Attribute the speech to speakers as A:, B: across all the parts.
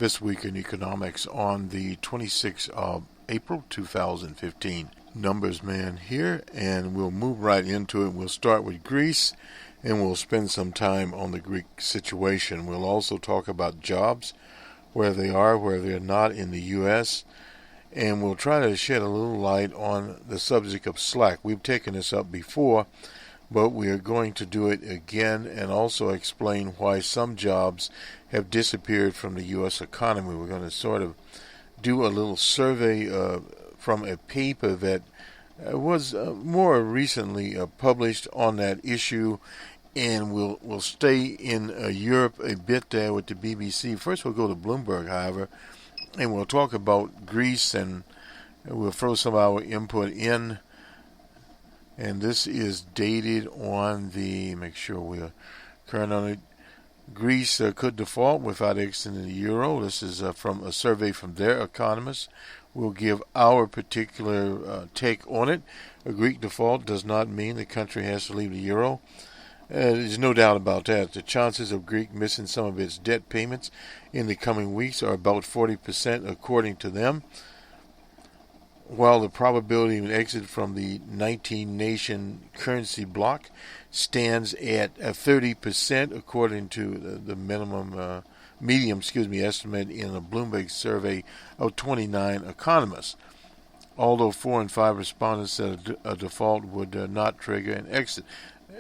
A: This week in economics on the 26th of April 2015. Numbers man here, and we'll move right into it. We'll start with Greece, and we'll spend some time on the Greek situation. We'll also talk about jobs, where they are, where they're not in the U.S., and we'll try to shed a little light on the subject of slack. We've taken this up before, but we are going to do it again and also explain why some jobs have disappeared from the U.S. economy. We're going to sort of do a little survey from a paper that was more recently published on that issue, and we'll stay in Europe a bit there with the BBC. First we'll go to Bloomberg, however, and we'll talk about Greece, and we'll throw some of our input in. And this is dated on the, make sure we're current on it, Greece could default without exiting the euro. This is from a survey from their economists. We'll give our particular take on it. A Greek default does not mean the country has to leave the euro. There's no doubt about that. The chances of Greece missing some of its debt payments in the coming weeks are about 40% according to them, while the probability of an exit from the 19-nation currency bloc stands at 30% according to the medium estimate in a Bloomberg survey of 29 economists. Although 4 in 5 respondents said a default would not trigger an exit.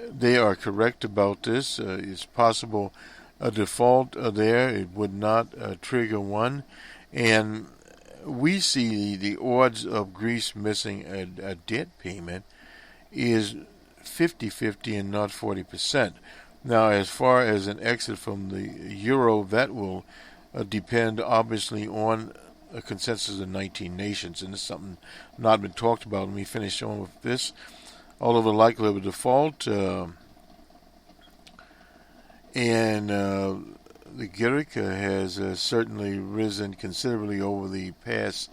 A: They are correct about this. It's possible a default there. It would not trigger one. And we see the odds of Greece missing a debt payment is 50-50 and not 40%. Now, as far as an exit from the euro, that will depend obviously on a consensus of 19 nations, and this is something not been talked about. Let me finish on with this. Although the likelihood of default and the Greek has certainly risen considerably over the past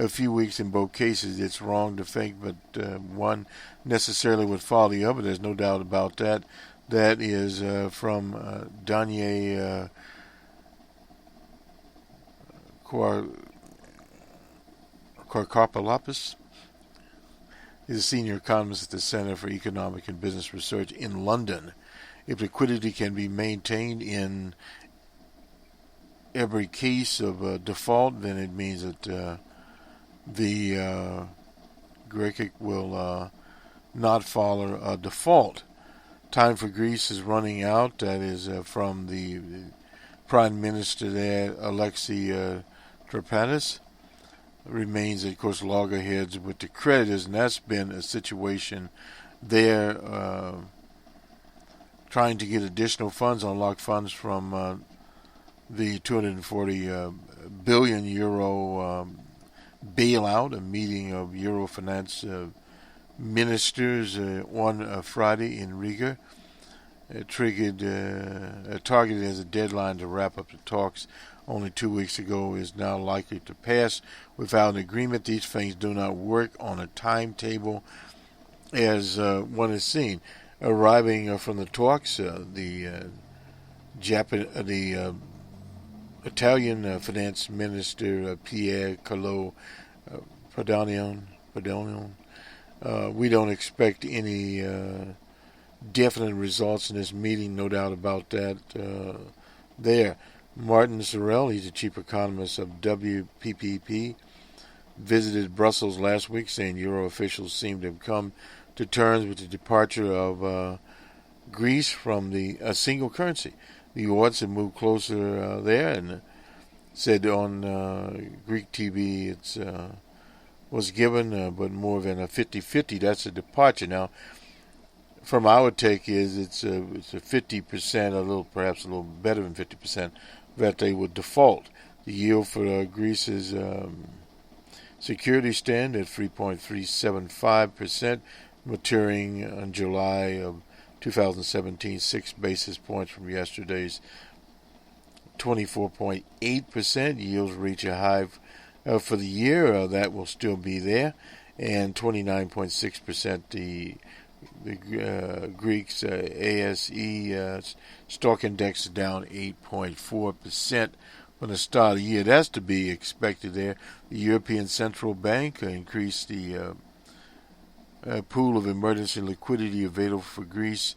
A: few weeks in both cases. It's wrong to think but one necessarily would follow the other. There's no doubt about that. That is from Daniel Karkopoulos. He's a senior economist at the Center for Economic and Business Research in London. If liquidity can be maintained in every case of default, then it means that the Greek will not follow a default. Time for Greece is running out. That is from the Prime Minister there, Alexis Tsipras. Remains, of course, loggerheads with the creditors, and that's been a situation there, trying to get additional funds, unlock funds from the 240 billion euro bailout. A meeting of Euro finance ministers on Friday in Riga targeted as a deadline to wrap up the talks only 2 weeks ago is now likely to pass without an agreement. These things do not work on a timetable, as one has seen. Arriving from the talks, the Italian finance minister Pierre Carlo Pardonion. We don't expect any definite results in this meeting, no doubt about that there. Martin Sorrell, he's the chief economist of WPPP, visited Brussels last week, saying Euro officials seem to have come to terms with the departure of Greece from the single currency. The odds have moved closer there, and said on Greek TV it's was given, but more than a 50-50. That's a departure. Now, from our take is it's a 50%, perhaps a little better than 50%, that they would default. The yield for Greece's security stand at 3.375%, maturing in July of 2017, 6 basis points from yesterday's 24.8%. Yields reach a high for the year. That will still be there. And 29.6%, the Greeks ASE stock index is down 8.4% from the start of the year. That's to be expected there. The European Central Bank increased the pool of emergency liquidity available for Greece's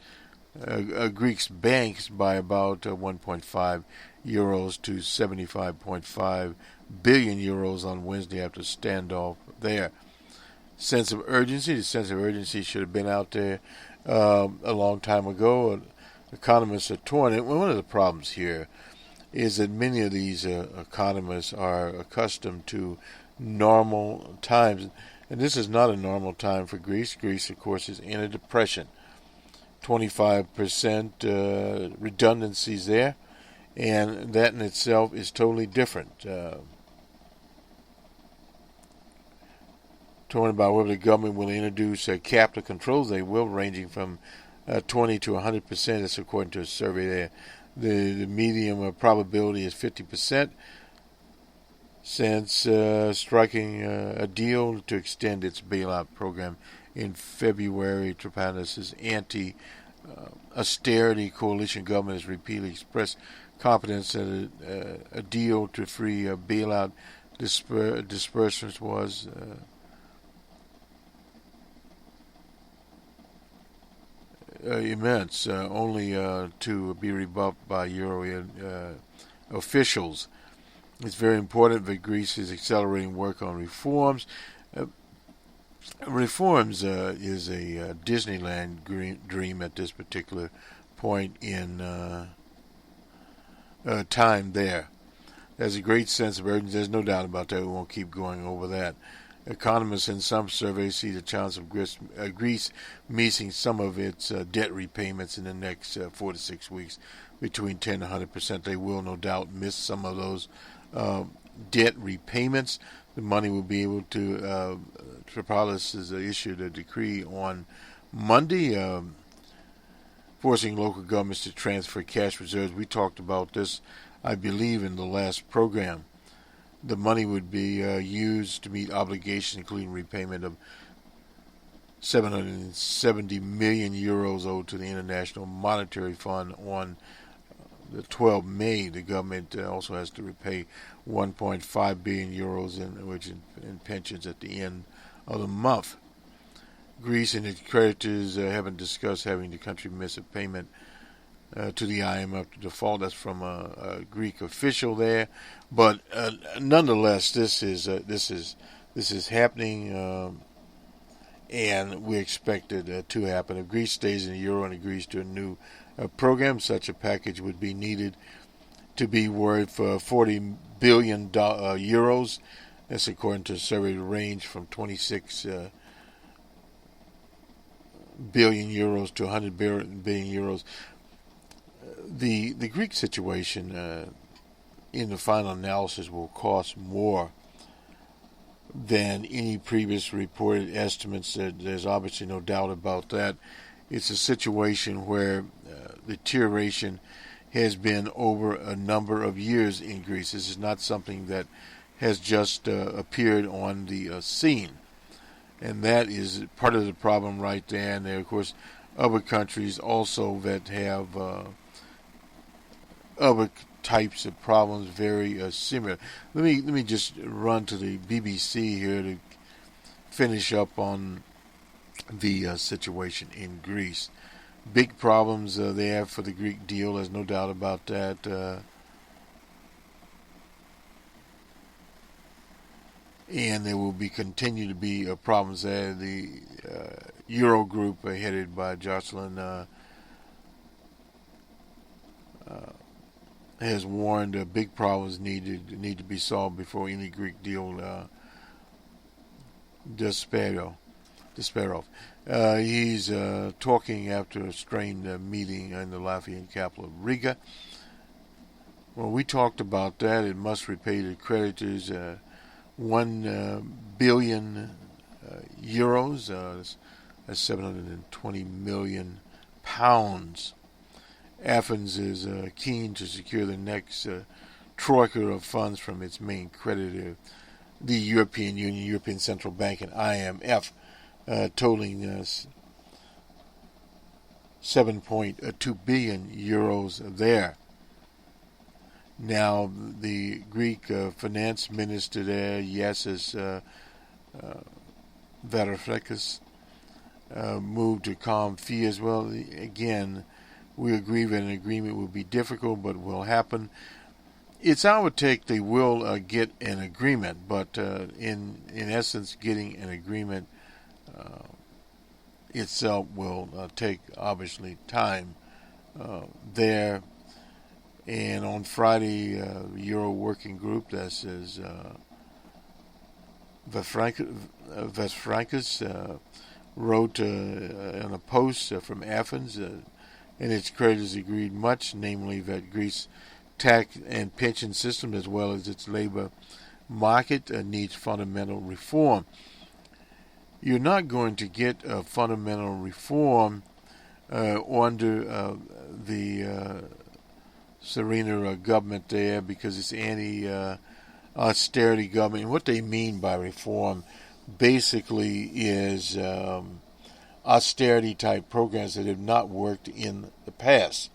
A: banks by about 1.5 euros to 75.5 billion euros on Wednesday after standoff there. The sense of urgency should have been out there a long time ago. Economists are torn. And one of the problems here is that many of these economists are accustomed to normal times. And this is not a normal time for Greece. Greece, of course, is in a depression. 25% redundancies there, and that in itself is totally different. Talking about whether the government will introduce capital controls, they will, ranging from 20 to 100%. That's according to a survey there. The medium probability is 50%. Since striking a deal to extend its bailout program in February, Tripanis's anti-austerity coalition government has repeatedly expressed confidence that a deal to free bailout disbursements was immense, only to be rebuffed by Euro officials. It's very important that Greece is accelerating work on reforms. Reforms is a Disneyland dream at this particular point in time there. There's a great sense of urgency. There's no doubt about that. We won't keep going over that. Economists in some surveys see the chance of Greece meeting some of its debt repayments in the next 4 to 6 weeks, between 10 and 100%. They will no doubt miss some of those debt repayments. The money will be able to. Tripolis has issued a decree on Monday, forcing local governments to transfer cash reserves. We talked about this, I believe, in the last program. The money would be used to meet obligations, including repayment of 770 million euros owed to the International Monetary Fund on the 12th May. The government also has to repay 1.5 billion euros in pensions at the end of the month. Greece and its creditors haven't discussed having the country miss a payment to the IMF to default. That's from a Greek official there, but nonetheless, this is happening, and we expect it to happen. If Greece stays in the euro and agrees to a new program, such a package would be needed to be worth 40 billion euros. That's according to a survey to range from 26 billion euros to 100 billion euros. The Greek situation in the final analysis will cost more than any previous reported estimates. There's obviously no doubt about that. It's a situation where the deterioration has been over a number of years in Greece. This is not something that has just appeared on the scene. And that is part of the problem right there. And there are, of course, other countries also that have other types of problems very similar. Let me just run to the BBC here to finish up on the situation in Greece. Big problems they have for the Greek deal. There's no doubt about that. And there will continue to be problems there. The Euro group headed by Jocelyn has warned big problems need to be solved before any Greek deal despair of. He's talking after a strained meeting in the Latvian capital of Riga. Well, we talked about that. It must repay the creditors 1 billion euros. That's 720 million pounds. Athens is keen to secure the next troika of funds from its main creditor, the European Union, European Central Bank, and IMF, totaling 7.2 billion euros there. Now, the Greek finance minister there, Yasis Varoufakis, moved to calm fears. Well, again, we agree that an agreement will be difficult, but will happen. It's our take they will get an agreement, but in essence, getting an agreement itself will take obviously time there. And on Friday, Euro Working Group, that says Varoufakis wrote in a post from Athens, and its creditors agreed much, namely that Greece tax and pension system, as well as its labor market, needs fundamental reform. You're not going to get a fundamental reform under the Serena government there, because it's anti-austerity government. And what they mean by reform basically is austerity type programs that have not worked in the past,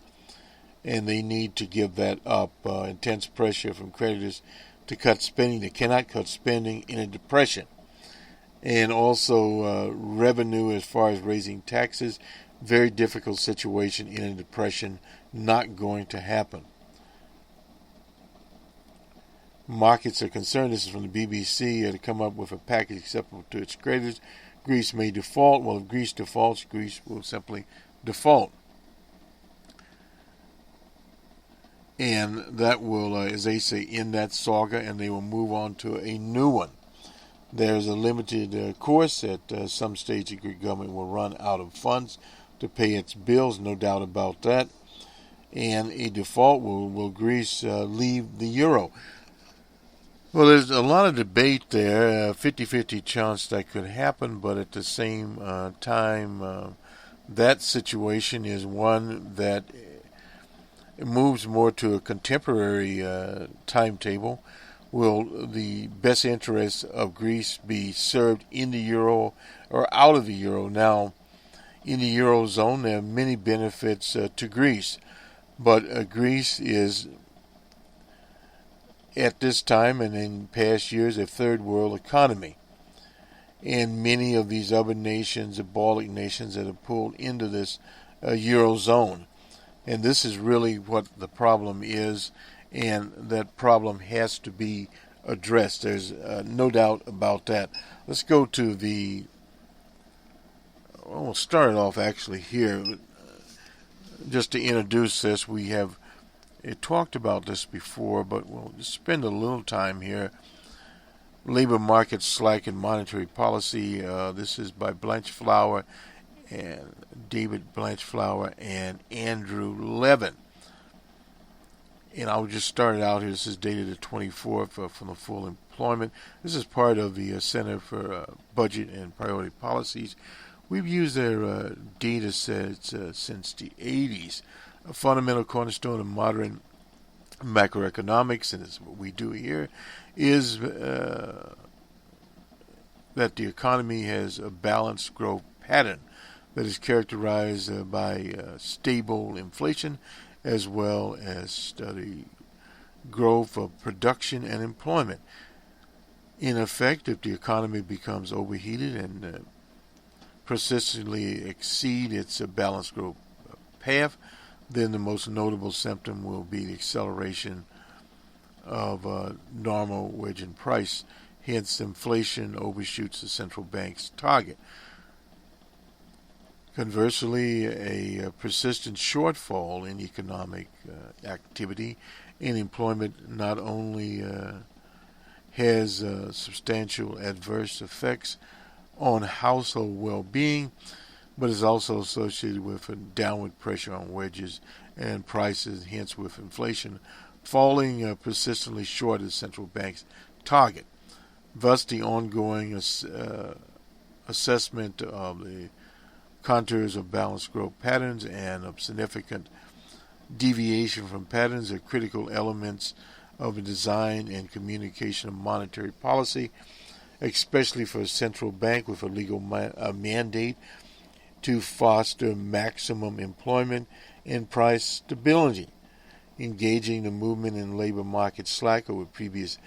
A: and they need to give that up. Intense pressure from creditors to cut spending. They cannot cut spending in a depression. And also revenue as far as raising taxes. Very difficult situation in a depression. Not going to happen. Markets are concerned, this is from the BBC, to come up with a package acceptable to its creditors. Greece may default. Well, if Greece defaults, Greece will simply default. And that will, as they say, end that saga, and they will move on to a new one. There's a limited course. At some stage, the Greek government will run out of funds to pay its bills, no doubt about that. And a default, will Greece leave the euro? Well, there's a lot of debate there, 50-50 chance that could happen, but at the same time, that situation is one that moves more to a contemporary timetable. Will the best interests of Greece be served in the euro or out of the euro? Now, in the eurozone, there are many benefits to Greece, but Greece is, at this time and in past years, a third world economy. And many of these other nations, the Baltic nations, that have pulled into this eurozone. And this is really what the problem is, and that problem has to be addressed. There's no doubt about that. Let's go to the, we'll start it off actually here. Just to introduce this, we have talked about this before, but we'll just spend a little time here. Labor market slack in monetary policy. This is by Blanchflower and David Blanchflower and Andrew Levin. And I'll just start it out here. This is dated the 24th from the full employment. This is part of the Center for Budget and Priority Policies. We've used their data sets since the 80s. A fundamental cornerstone of modern macroeconomics, and this is what we do here, is that the economy has a balanced growth pattern that is characterized by stable inflation, as well as steady growth of production and employment. In effect, if the economy becomes overheated and persistently exceed its balanced growth path, then the most notable symptom will be the acceleration of normal wage and price. Hence, inflation overshoots the central bank's target. Conversely, a persistent shortfall in economic activity and employment not only has substantial adverse effects on household well-being, but is also associated with a downward pressure on wages and prices, hence with inflation falling persistently short of the central bank's target. Thus, the ongoing assessment of the contours of balanced growth patterns and of significant deviation from patterns are critical elements of the design and communication of monetary policy, especially for a central bank with a legal mandate to foster maximum employment and price stability. engaging the movement in labor market slack over previous